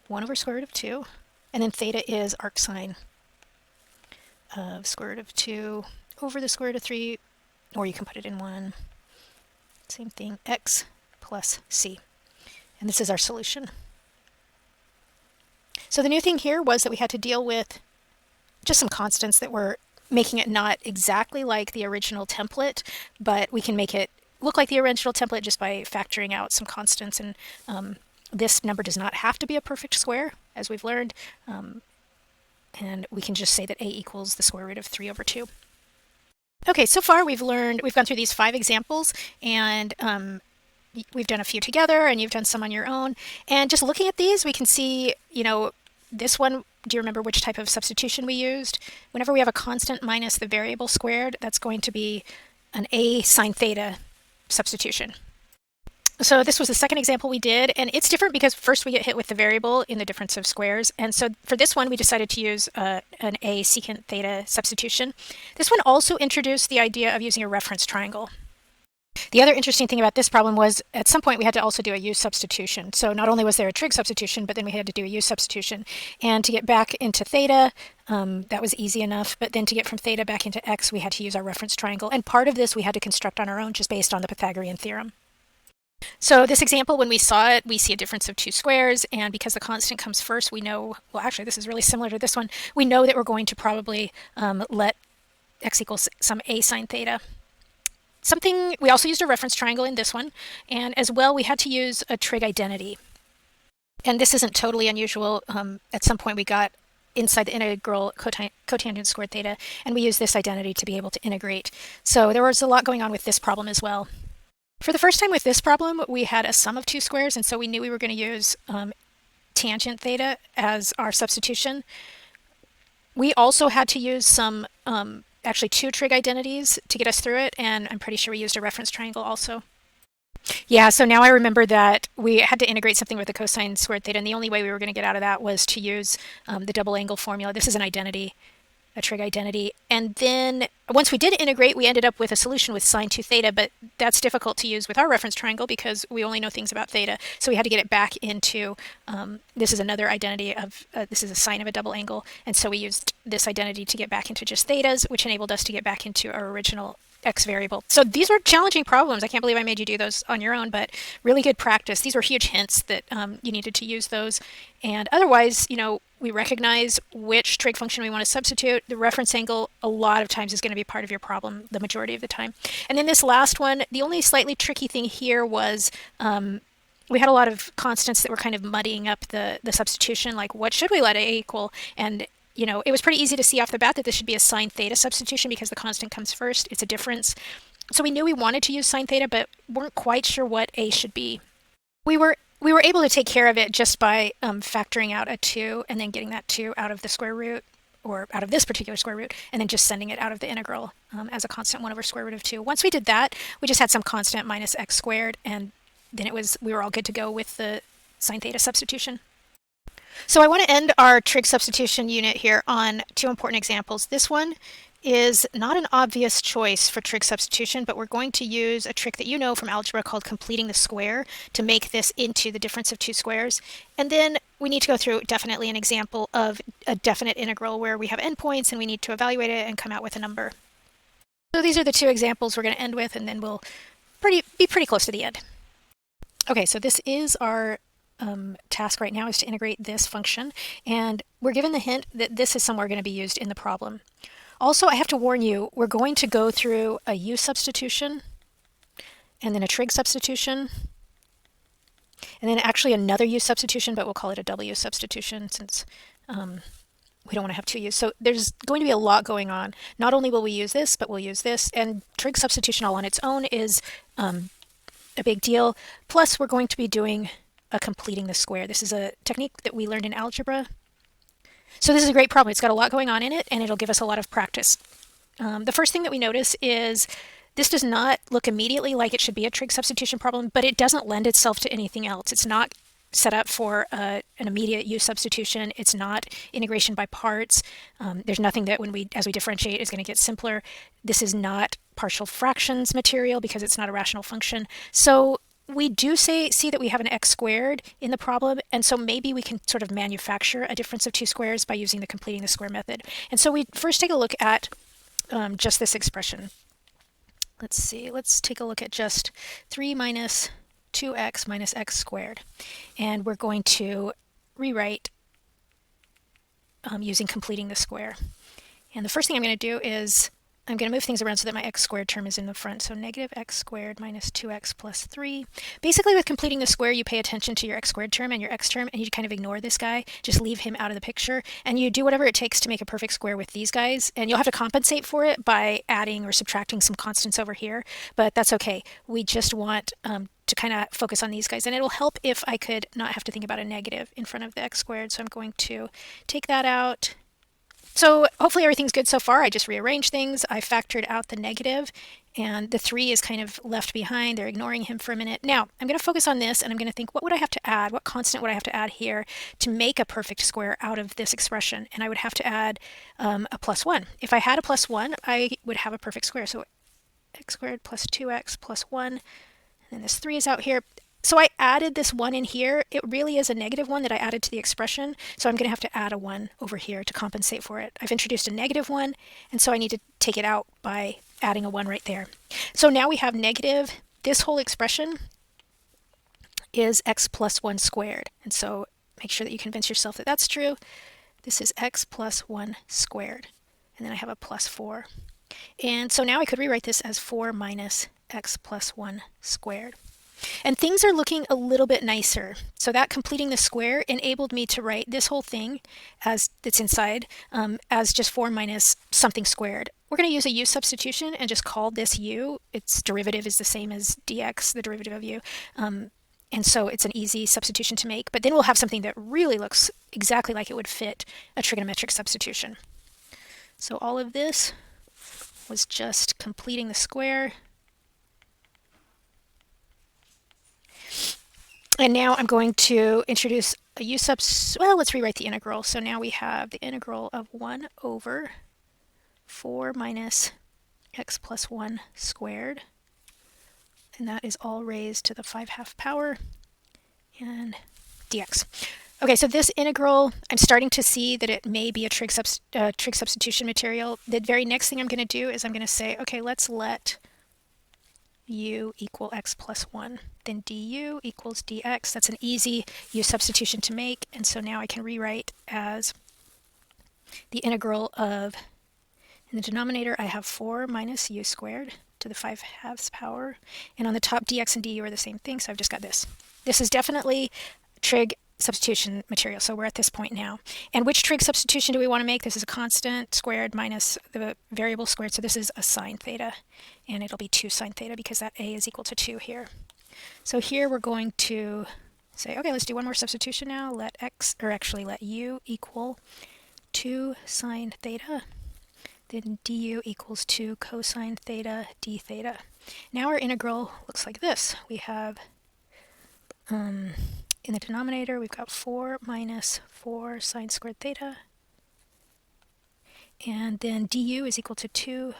1 over square root of 2, and then theta is arcsine of square root of 2 over the square root of 3, or you can put it in 1. Same thing, x plus c. And this is our solution. So the new thing here was that we had to deal with just some constants that were making it not exactly like the original template, but we can make it look like the original template just by factoring out some constants. And this number does not have to be a perfect square, as we've learned. And we can just say that a equals the square root of 3 over 2. Okay, so far we've gone through these 5 examples, and we've done a few together, and you've done some on your own. And just looking at these, we can see, this one, do you remember which type of substitution we used? Whenever we have a constant minus the variable squared, that's going to be an a sine theta substitution. So this was the second example we did, and it's different because first we get hit with the variable in the difference of squares. And so for this one, we decided to use an a secant theta substitution. This one also introduced the idea of using a reference triangle. The other interesting thing about this problem was at some point we had to also do a u substitution. So not only was there a trig substitution, but then we had to do a u substitution. And to get back into theta, that was easy enough. But then to get from theta back into x, we had to use our reference triangle. And part of this we had to construct on our own just based on the Pythagorean theorem. So this example, when we saw it, we see a difference of two squares. And because the constant comes first, we know, well, actually, this is really similar to this one. We know that we're going to probably let x equals some a sine theta. We also used a reference triangle in this one, and as well we had to use a trig identity. And this isn't totally unusual. At some point we got inside the integral cotangent squared theta, and we used this identity to be able to integrate. So there was a lot going on with this problem as well. For the first time with this problem, we had a sum of two squares, and so we knew we were going to use tangent theta as our substitution. We also had to use some actually two trig identities to get us through it, and I'm pretty sure we used a reference triangle also. Yeah, so now I remember that we had to integrate something with the cosine squared theta, and the only way we were going to get out of that was to use the double angle formula. This is an identity, a trig identity. And then once we did integrate, we ended up with a solution with sine 2 theta, but that's difficult to use with our reference triangle because we only know things about theta. So we had to get it back into, this is another identity of, this is a sine of a double angle. And so we used this identity to get back into just thetas, which enabled us to get back into our original x variable. So these were challenging problems. I can't believe I made you do those on your own, but really good practice. These were huge hints that you needed to use those. And otherwise, we recognize which trig function we want to substitute. The reference angle a lot of times is going to be part of your problem the majority of the time. And then this last one, the only slightly tricky thing here was we had a lot of constants that were kind of muddying up the substitution, like what should we let a equal? And it was pretty easy to see off the bat that this should be a sine theta substitution because the constant comes first. It's a difference. So we knew we wanted to use sine theta, but weren't quite sure what a should be. We were able to take care of it just by factoring out a 2 and then getting that 2 out of the square root, or out of this particular square root, and then just sending it out of the integral as a constant 1 over square root of 2. Once we did that, we just had some constant minus x squared, and then we were all good to go with the sine theta substitution. So I want to end our trig substitution unit here on two important examples. This one is not an obvious choice for trig substitution, but we're going to use a trick that you know from algebra called completing the square to make this into the difference of two squares. And then we need to go through definitely an example of a definite integral where we have endpoints and we need to evaluate it and come out with a number. So these are the two examples we're going to end with, and then we'll be pretty close to the end. Okay, so this is our task right now, is to integrate this function, and we're given the hint that this is somewhere going to be used in the problem. Also, I have to warn you, we're going to go through a u substitution, and then a trig substitution, and then actually another u substitution, but we'll call it a w substitution since we don't want to have two u's. So there's going to be a lot going on. Not only will we use this, but we'll use this, and trig substitution all on its own is a big deal. Plus, we're going to be doing a completing the square. This is a technique that we learned in algebra. So this is a great problem. It's got a lot going on in it, and it'll give us a lot of practice. The first thing that we notice is this does not look immediately like it should be a trig substitution problem, but it doesn't lend itself to anything else. It's not set up for an immediate u substitution. It's not integration by parts. There's nothing that as we differentiate is going to get simpler. This is not partial fractions material because it's not a rational function. So we do see that we have an x squared in the problem, and so maybe we can sort of manufacture a difference of two squares by using the completing the square method. And so we first take a look at just this expression. Let's see, let's take a look at just 3 minus 2x minus x squared. And we're going to rewrite using completing the square. And the first thing I'm going to do is I'm going to move things around so that my x squared term is in the front. So negative x squared minus 2x plus 3. Basically, with completing the square, you pay attention to your x squared term and your x term, and you kind of ignore this guy. Just leave him out of the picture. And you do whatever it takes to make a perfect square with these guys. And you'll have to compensate for it by adding or subtracting some constants over here. But that's okay. We just want to kind of focus on these guys. And it'll help if I could not have to think about a negative in front of the x squared. So I'm going to take that out. So hopefully everything's good so far. I just rearranged things. I factored out the negative, and the 3 is kind of left behind. They're ignoring him for a minute. Now, I'm going to focus on this, and I'm going to think, what would I have to add? What constant would I have to add here to make a perfect square out of this expression? And I would have to add a plus 1. If I had a plus 1, I would have a perfect square. So x squared plus 2x plus 1, and then this 3 is out here. So I added this 1 in here. It really is a negative 1 that I added to the expression, so I'm going to have to add a 1 over here to compensate for it. I've introduced a negative 1, and so I need to take it out by adding a 1 right there. So now we have negative, this whole expression is x plus 1 squared, and so make sure that you convince yourself that that's true. This is x plus 1 squared, and then I have a plus 4. And so now I could rewrite this as 4 minus x plus 1 squared. And things are looking a little bit nicer. So that completing the square enabled me to write this whole thing as that's inside as just 4 minus something squared. We're going to use a u substitution and just call this u. Its derivative is the same as dx, the derivative of u. And so it's an easy substitution to make. But then we'll have something that really looks exactly like it would fit a trigonometric substitution. So all of this was just completing the square. And now I'm going to introduce a u sub, well, let's rewrite the integral. So now we have the integral of 1 over 4 minus x plus 1 squared. And that is all raised to the 5/2 power and dx. Okay, so this integral, I'm starting to see that it may be a trig substitution material. The very next thing I'm going to do is I'm going to say, okay, let's let u equal x plus 1. Then du equals dx. That's an easy u substitution to make. And so now I can rewrite as the integral of, in the denominator, I have 4 minus u squared to the 5/2 power. And on the top, dx and du are the same thing, so I've just got this. This is definitely trig substitution material, so we're at this point now. And which trig substitution do we want to make? This is a constant squared minus the variable squared, so this is a sine theta, and it'll be 2 sine theta because that a is equal to 2 here. So here we're going to say, okay, let's do one more substitution now. Let u equal 2 sine theta. Then du equals 2 cosine theta d theta. Now our integral looks like this. We have, in the denominator, we've got 4 minus 4 sine squared theta. And then du is equal to 2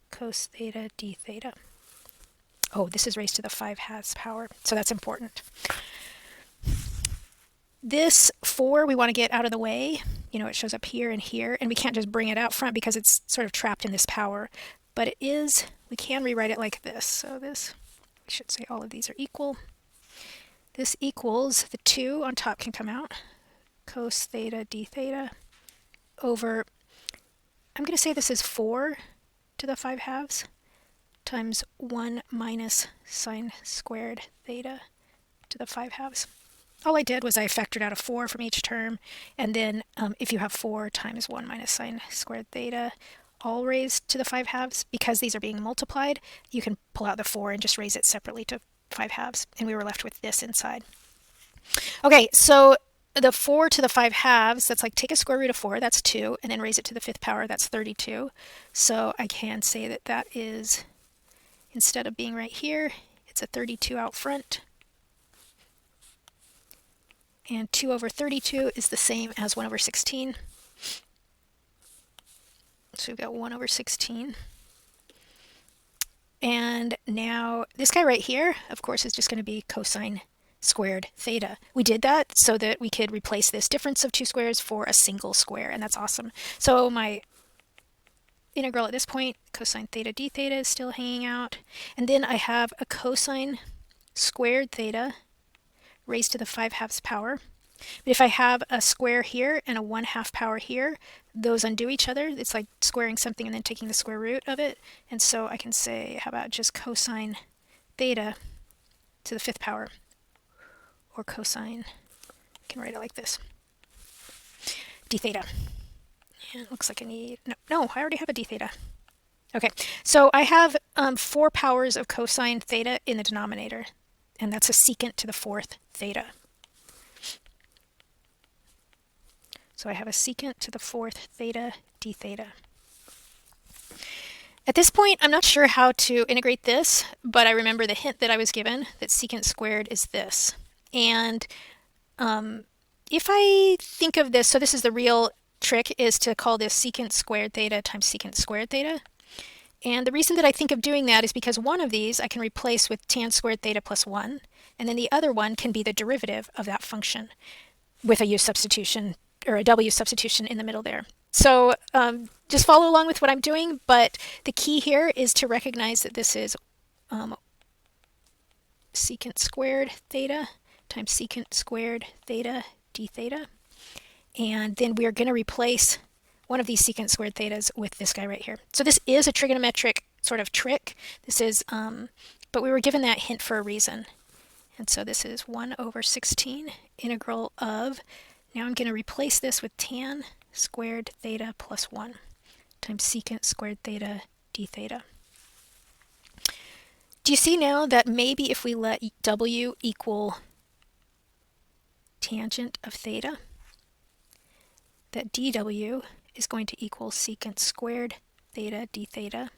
cos theta d theta. Oh, this is raised to the 5/2 power, so that's important. This 4 we want to get out of the way. You know, it shows up here and here, and we can't just bring it out front because it's sort of trapped in this power. But it is, we can rewrite it like this. So this, we should say all of these are equal. This equals, the 2 on top can come out, cos theta d theta, over, I'm going to say this is 4 to the 5/2 times 1 minus sine squared theta to the 5/2. All I did was I factored out a 4 from each term, and then if you have 4 times 1 minus sine squared theta, all raised to the 5/2, because these are being multiplied, you can pull out the 4 and just raise it separately to 5/2, and we were left with this inside. Okay, so the 4 to the 5/2, that's like take a square root of 4, that's 2, and then raise it to the 5th power, that's 32. So I can say that that is, instead of being right here, it's a 32 out front. And 2 over 32 is the same as 1 over 16. So we've got 1 over 16. And now this guy right here, of course, is just going to be cosine squared theta. We did that so that we could replace this difference of 2 squares for a single square, and that's awesome. So my integral at this point, cosine theta d theta, is still hanging out. And then I have a cosine squared theta raised to the 5/2 power. But if I have a square here and a 1/2 power here, those undo each other. It's like squaring something and then taking the square root of it. And so I can say, how about just cosine theta to the 5th power? Or cosine, I can write it like this, d theta. And it looks like I need, no, I already have a d theta. Okay, so I have 4 powers of cosine theta in the denominator, and that's a secant to the 4th theta. So I have a secant to the 4th theta d theta. At this point, I'm not sure how to integrate this, but I remember the hint that I was given that secant squared is this. And if I think of this, so this is the real trick, is to call this secant squared theta times secant squared theta. And the reason that I think of doing that is because one of these I can replace with tan squared theta plus 1, and then the other one can be the derivative of that function with a u substitution or a w substitution in the middle there. So just follow along with what I'm doing, but the key here is to recognize that this is secant squared theta times secant squared theta d theta. And then we are going to replace one of these secant squared thetas with this guy right here. So this is a trigonometric sort of trick. This is, but we were given that hint for a reason. And so this is 1 over 16 integral of, now I'm going to replace this with tan squared theta plus 1 times secant squared theta d theta. Do you see now that maybe if we let w equal tangent of theta, that dw is going to equal secant squared theta d theta,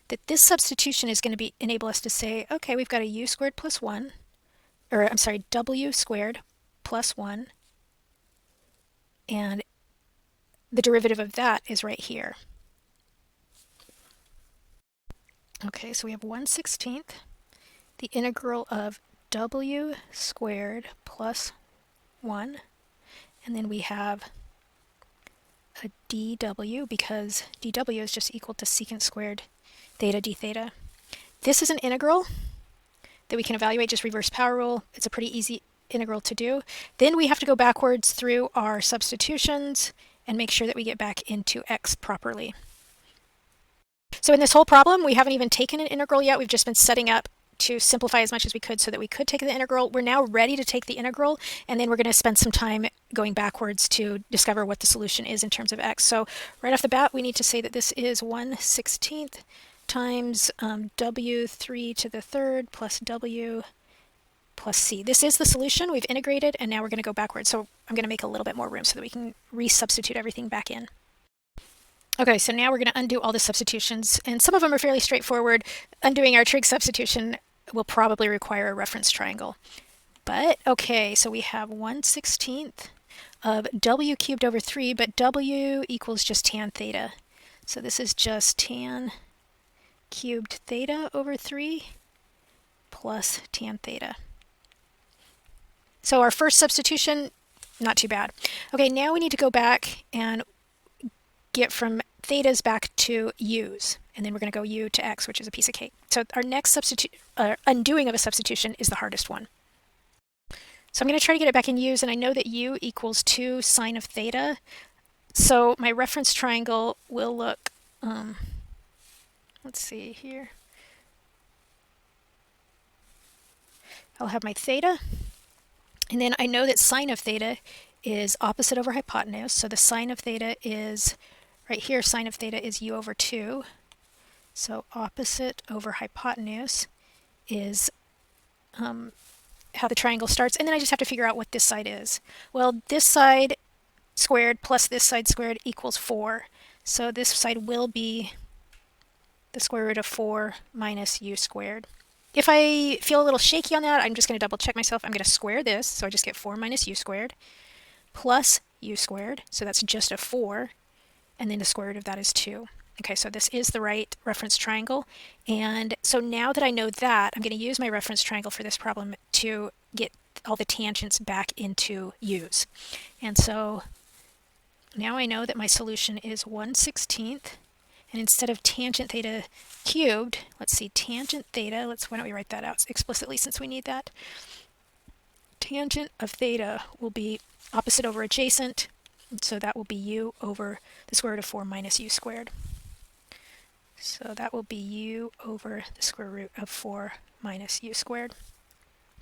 that this substitution is going to enable us to say, okay, we've got a u squared plus 1, or I'm sorry, w squared plus 1, and the derivative of that is right here. Okay, so we have 1/16 the integral of w squared plus 1, and then we have a dw, because dw is just equal to secant squared theta d theta. This is an integral that we can evaluate, just reverse power rule. It's a pretty easy integral to do. Then we have to go backwards through our substitutions and make sure that we get back into x properly. So in this whole problem, we haven't even taken an integral yet. We've just been setting up to simplify as much as we could so that we could take the integral. We're now ready to take the integral, and then we're going to spend some time going backwards to discover what the solution is in terms of x. So right off the bat, we need to say that this is 1/16 times w3 to the third plus w plus c. This is the solution. We've integrated, and now we're going to go backwards. So I'm going to make a little bit more room so that we can resubstitute everything back in. Okay, so now we're going to undo all the substitutions, and some of them are fairly straightforward. Undoing our trig substitution will probably require a reference triangle. But, okay, so we have 1/16 of w cubed over 3, but w equals just tan theta. So this is just tan cubed theta over 3 plus tan theta. So our first substitution, not too bad. Okay, now we need to go back and get from thetas back to u's, and then we're going to go u to x, which is a piece of cake. So our next undoing of a substitution is the hardest one. So I'm going to try to get it back in u's, and I know that u equals 2 sine of theta. So my reference triangle will look, let's see here. I'll have my theta, and then I know that sine of theta is opposite over hypotenuse. So the sine of theta is, right here, sine of theta is u over 2. So opposite over hypotenuse is how the triangle starts. And then I just have to figure out what this side is. Well, this side squared plus this side squared equals 4. So this side will be the square root of 4 minus u squared. If I feel a little shaky on that, I'm just going to double check myself. I'm going to square this, so I just get 4 minus u squared plus u squared, so that's just a 4, and then the square root of that is 2. Okay, so this is the right reference triangle, and so now that I know that, I'm going to use my reference triangle for this problem to get all the tangents back into u's. And so now I know that my solution is 1/16, and instead of tangent theta cubed, let's see, tangent theta, why don't we write that out explicitly since we need that. Tangent of theta will be opposite over adjacent, so that will be u over the square root of 4 minus u squared. So that will be u over the square root of 4 minus u squared.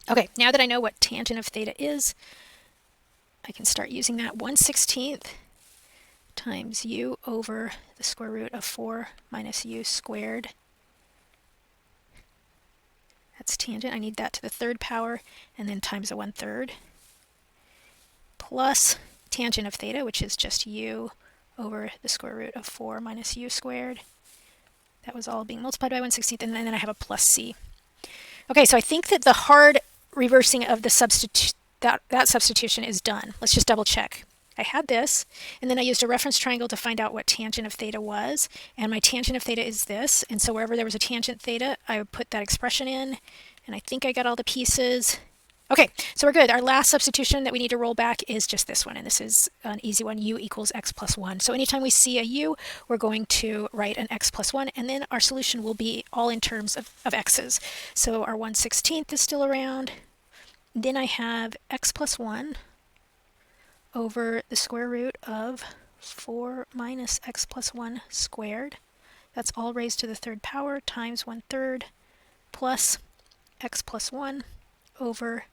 Okay, now that I know what tangent of theta is, I can start using that. 1/16 times u over the square root of 4 minus u squared. That's tangent. I need that to the third power, and then times a 1/3. Plus tangent of theta, which is just u over the square root of 4 minus u squared. That was all being multiplied by 1/16, and then I have a plus c. Okay, so I think that the hard reversing of the that substitution is done. Let's just double check. I had this, and then I used a reference triangle to find out what tangent of theta was, and my tangent of theta is this, and so wherever there was a tangent theta, I would put that expression in, and I think I got all the pieces. Okay, so we're good. Our last substitution that we need to roll back is just this one, and this is an easy one, u equals x plus 1. So anytime we see a u, we're going to write an x plus 1, and then our solution will be all in terms of x's. So our 1/16 is still around. Then I have x plus 1 over the square root of 4 minus x plus 1 squared. That's all raised to the third power times 1/3 plus x plus 1 over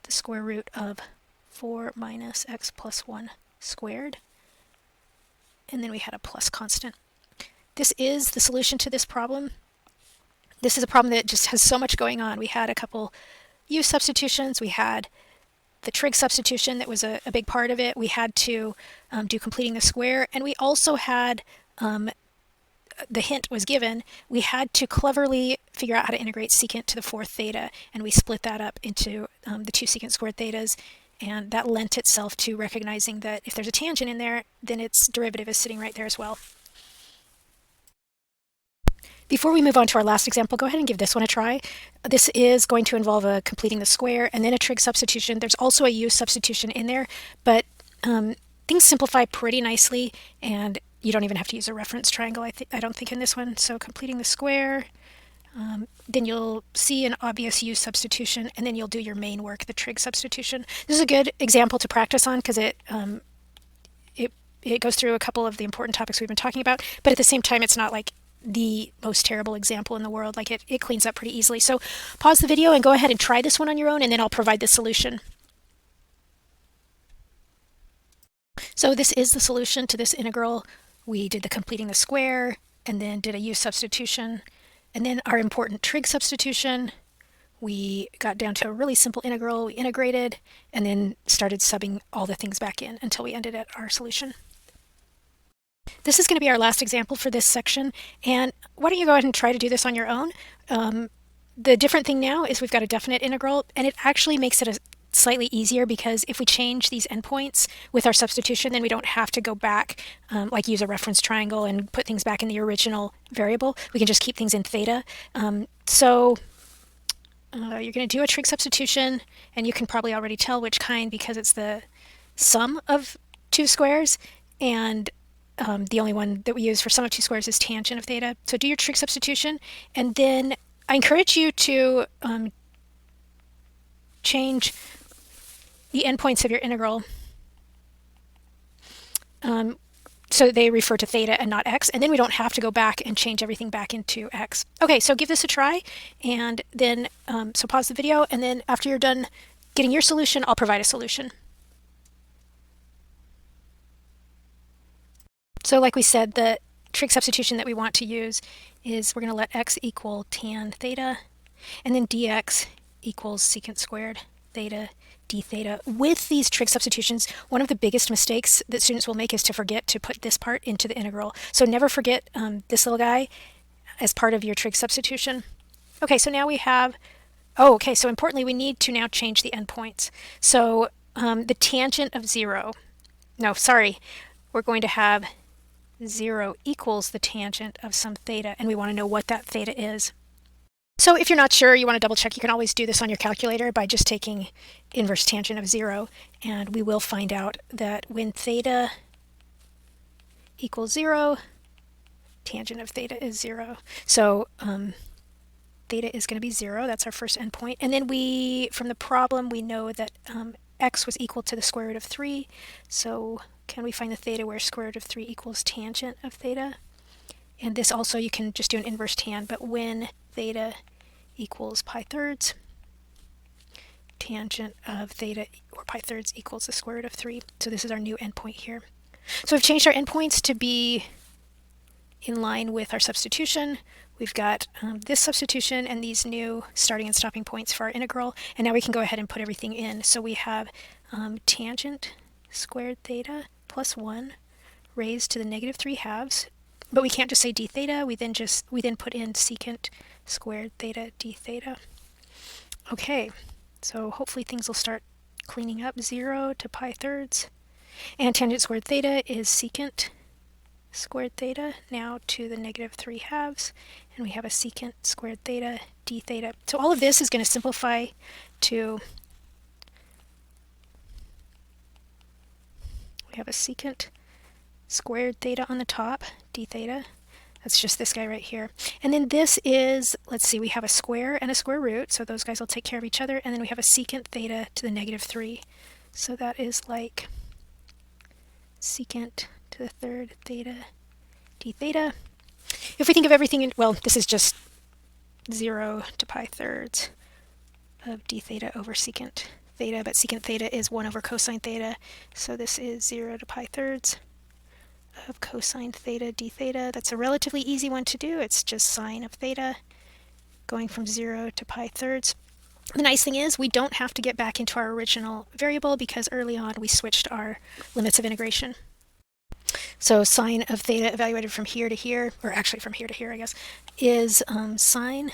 the square root of 4 minus x plus 1 squared. And then we had a plus constant. This is the solution to this problem. This is a problem that just has so much going on. We had a couple u substitutions. We had the trig substitution that was a big part of it. We had to do completing the square, and we also had, the hint was given, we had to cleverly figure out how to integrate secant to the fourth theta, and we split that up into the 2 secant squared thetas, and that lent itself to recognizing that if there's a tangent in there, then its derivative is sitting right there as well. Before we move on to our last example, go ahead and give this one a try. This is going to involve completing the square and then a trig substitution. There's also a u substitution in there, but things simplify pretty nicely, and you don't even have to use a reference triangle, I don't think, in this one. So completing the square, then you'll see an obvious u substitution, and then you'll do your main work, the trig substitution. This is a good example to practice on because it goes through a couple of the important topics we've been talking about, but at the same time, it's not like the most terrible example in the world. Like it cleans up pretty easily. So pause the video and go ahead and try this one on your own, and then I'll provide the solution. So this is the solution to this integral. We did the completing the square, and then did a u substitution, and then our important trig substitution. We got down to a really simple integral, we integrated, and then started subbing all the things back in until we ended at our solution. This is going to be our last example for this section, and why don't you go ahead and try to do this on your own. The different thing now is we've got a definite integral, and it actually makes it slightly easier because if we change these endpoints with our substitution, then we don't have to go back, like use a reference triangle and put things back in the original variable. We can just keep things in theta. So you're going to do a trig substitution, and you can probably already tell which kind because it's the sum of 2 squares, and the only one that we use for sum of 2 squares is tangent of theta. So do your trig substitution, and then I encourage you to change the endpoints of your integral so they refer to theta and not x, and then we don't have to go back and change everything back into x. Okay, so give this a try, and then so pause the video, and then after you're done getting your solution, I'll provide a solution. So like we said, the trig substitution that we want to use is we're going to let x equal tan theta, and then dx equals secant squared theta d theta. With these trig substitutions, one of the biggest mistakes that students will make is to forget to put this part into the integral. So never forget this little guy as part of your trig substitution. Okay, so now we have, so importantly, we need to now change the endpoints. So the tangent of 0, we're going to have 0 equals the tangent of some theta, and we want to know what that theta is. So if you're not sure, you want to double check, you can always do this on your calculator by just taking inverse tangent of 0, and we will find out that when theta equals 0, tangent of theta is 0. So theta is going to be 0, that's our first endpoint, and then from the problem, we know that x was equal to the square root of 3, so can we find the theta where square root of 3 equals tangent of theta? And this also, you can just do an inverse tan, but when theta equals pi thirds, tangent of theta or pi thirds equals the square root of 3. So this is our new endpoint here. So we've changed our endpoints to be in line with our substitution. We've got this substitution and these new starting and stopping points for our integral, and now we can go ahead and put everything in. So we have tangent squared theta plus 1 raised to the negative 3/2, but we can't just say d theta, we then put in secant squared theta d theta. Okay, so hopefully things will start cleaning up. 0 to pi thirds, And tangent squared theta is secant squared theta now to the negative 3/2, and we have a secant squared theta d theta. So all of this is going to simplify to, we have a secant squared theta on the top, d theta. That's just this guy right here. And then this is, let's see, we have a square and a square root, so those guys will take care of each other. And then we have a secant theta to the negative 3. So that is like secant to the third theta d theta. If we think of everything in, well, this is just 0 to pi thirds of d theta over secant theta, but secant theta is 1 over cosine theta. So this is 0 to pi thirds of cosine theta d theta. That's a relatively easy one to do. It's just sine of theta going from 0 to pi thirds. The nice thing is we don't have to get back into our original variable because early on we switched our limits of integration. So sine of theta evaluated from here to here, or actually from here to here, I guess, is sine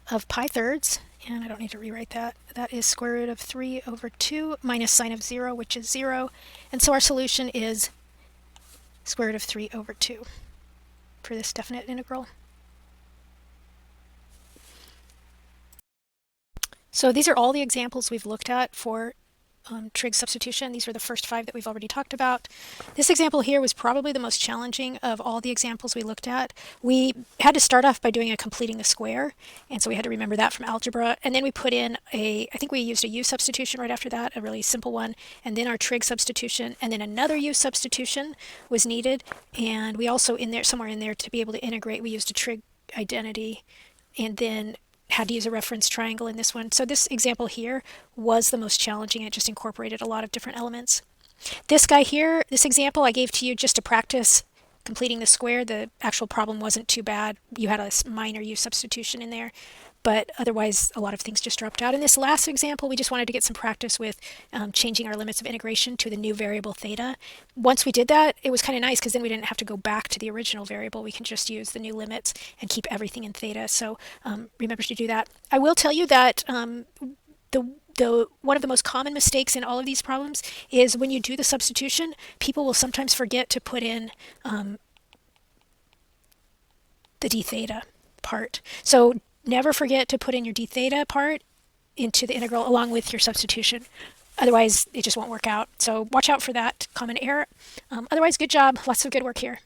of pi thirds, and I don't need to rewrite that. That is square root of 3 over 2 minus sine of 0, which is 0. And so our solution is square root of 3 over 2 for this definite integral. So these are all the examples we've looked at for trig substitution. These are the first 5 that we've already talked about. This example here was probably the most challenging of all the examples we looked at. We had to start off by doing a completing the square, and so we had to remember that from algebra. And then we put in I think we used a u substitution right after that, a really simple one, and then our trig substitution, and then another u substitution was needed. And we also, in there, somewhere in there, to be able to integrate, we used a trig identity, and then had to use a reference triangle in this one. So this example here was the most challenging. It just incorporated a lot of different elements. This guy here, this example I gave to you just to practice completing the square. The actual problem wasn't too bad. You had a minor u substitution in there, but otherwise a lot of things just dropped out. In this last example, we just wanted to get some practice with changing our limits of integration to the new variable theta. Once we did that, it was kind of nice because then we didn't have to go back to the original variable. We can just use the new limits and keep everything in theta. So remember to do that. I will tell you that one of the most common mistakes in all of these problems is when you do the substitution, people will sometimes forget to put in the d theta part. So never forget to put in your d theta part into the integral along with your substitution. Otherwise, it just won't work out. So watch out for that common error. Otherwise, good job. Lots of good work here.